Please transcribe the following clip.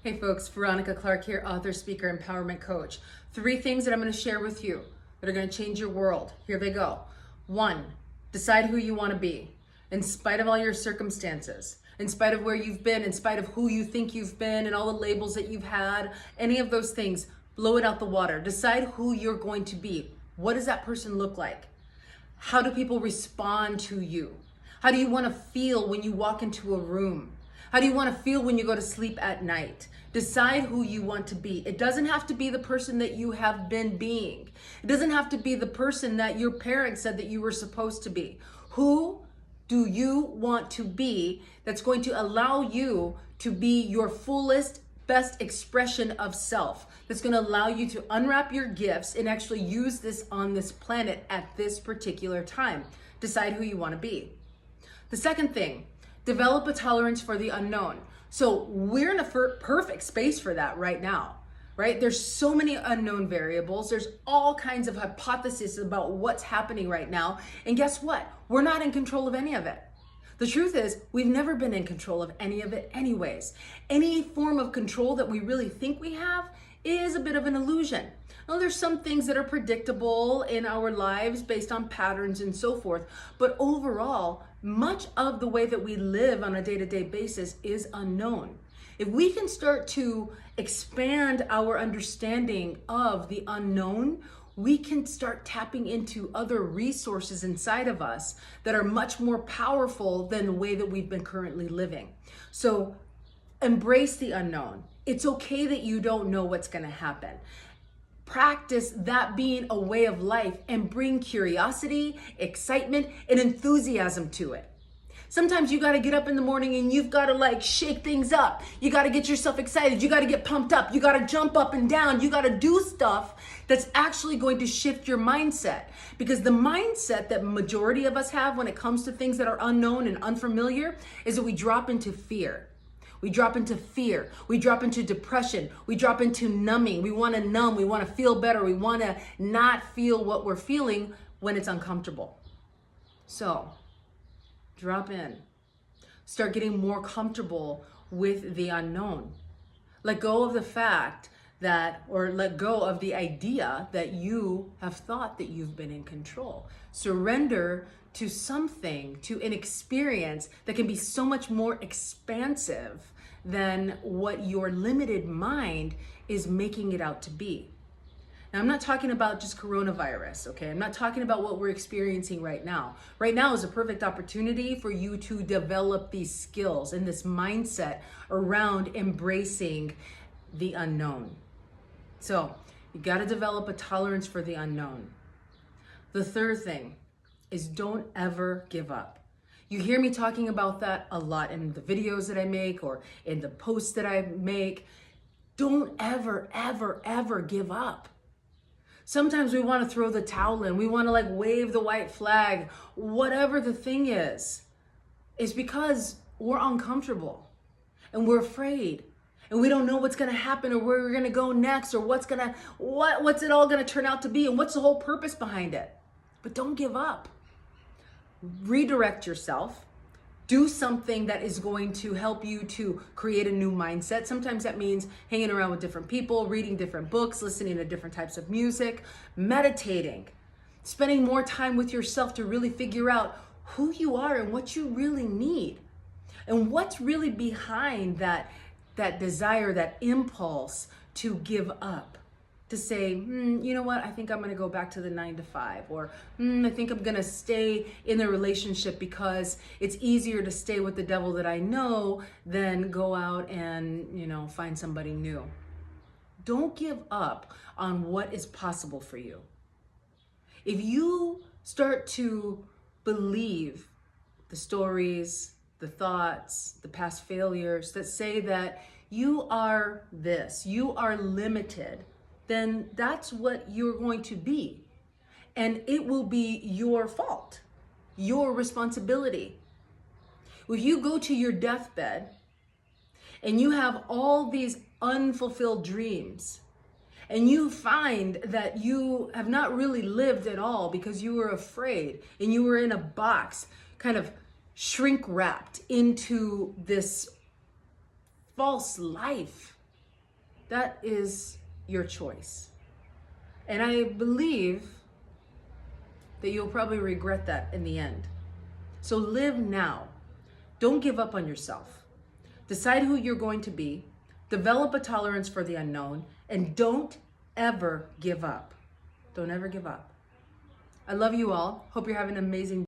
Hey folks, Veronica Clark here, author, speaker, empowerment coach. 3 things that I'm going to share with you that are going to change your world. Here they go. 1, decide who you want to be in spite of all your circumstances, in spite of where you've been, in spite of who you think you've been and all the labels that you've had, any of those things, blow it out the water. Decide who you're going to be. What does that person look like? How do people respond to you? How do you want to feel when you walk into a room? How do you want to feel when you go to sleep at night? Decide who you want to be. It doesn't have to be the person that you have been being. It doesn't have to be the person that your parents said that you were supposed to be. Who do you want to be that's going to allow you to be your fullest, best expression of self? That's going to allow you to unwrap your gifts and actually use this on this planet at this particular time. Decide who you want to be. The second thing, develop a tolerance for the unknown. So we're in a perfect space for that right now, right? There's so many unknown variables. There's all kinds of hypotheses about what's happening right now. And guess what? We're not in control of any of it. The truth is, we've never been in control of any of it anyways. Any form of control that we really think we have is a bit of an illusion. Now, there's some things that are predictable in our lives based on patterns and so forth, but overall, much of the way that we live on a day-to-day basis is unknown. If we can start to expand our understanding of the unknown, we can start tapping into other resources inside of us that are much more powerful than the way that we've been currently living. So embrace the unknown. It's okay that you don't know what's going to happen. Practice that being a way of life and bring curiosity, excitement, and enthusiasm to it. Sometimes you got to get up in the morning and you've got to shake things up. You got to get yourself excited. You got to get pumped up. You got to jump up and down. You got to do stuff that's actually going to shift your mindset. Because the mindset that majority of us have when it comes to things that are unknown and unfamiliar is that we drop into fear. We drop into fear. We drop into depression. We drop into numbing. We want to numb. We want to feel better. We want to not feel what we're feeling when it's uncomfortable. So, drop in. Start getting more comfortable with the unknown. Let go of the fact that, or let go of the idea that you have thought that you've been in control. Surrender to something, to an experience that can be so much more expansive than what your limited mind is making it out to be. Now, I'm not talking about just coronavirus, okay? I'm not talking about what we're experiencing right now. Right now is a perfect opportunity for you to develop these skills and this mindset around embracing the unknown. So, you got to develop a tolerance for the unknown. The third thing is don't ever give up. You hear me talking about that a lot in the videos that I make or in the posts that I make. Don't ever, ever, ever give up. Sometimes we want to throw the towel in. We want to wave the white flag. Whatever the thing is, it's because we're uncomfortable and we're afraid and we don't know what's going to happen or where we're going to go next or what's it all going to turn out to be and what's the whole purpose behind it. But don't give up. Redirect yourself. Do something that is going to help you to create a new mindset. Sometimes that means hanging around with different people, reading different books, listening to different types of music, meditating, spending more time with yourself to really figure out who you are and what you really need and what's really behind that desire, that impulse to give up. To say, you know what, I think I'm going to go back to the 9 to 5, or I think I'm going to stay in the relationship because it's easier to stay with the devil that I know than go out and, find somebody new. Don't give up on what is possible for you. If you start to believe the stories, the thoughts, the past failures that say that you are this, you are limited, then that's what you're going to be. And it will be your fault, your responsibility. If you go to your deathbed and you have all these unfulfilled dreams and you find that you have not really lived at all because you were afraid and you were in a box, kind of shrink wrapped into this false life, that is your choice. And I believe that you'll probably regret that in the end. So live now. Don't give up on yourself. Decide who you're going to be. Develop a tolerance for the unknown. And don't ever give up. Don't ever give up. I love you all. Hope you're having an amazing day.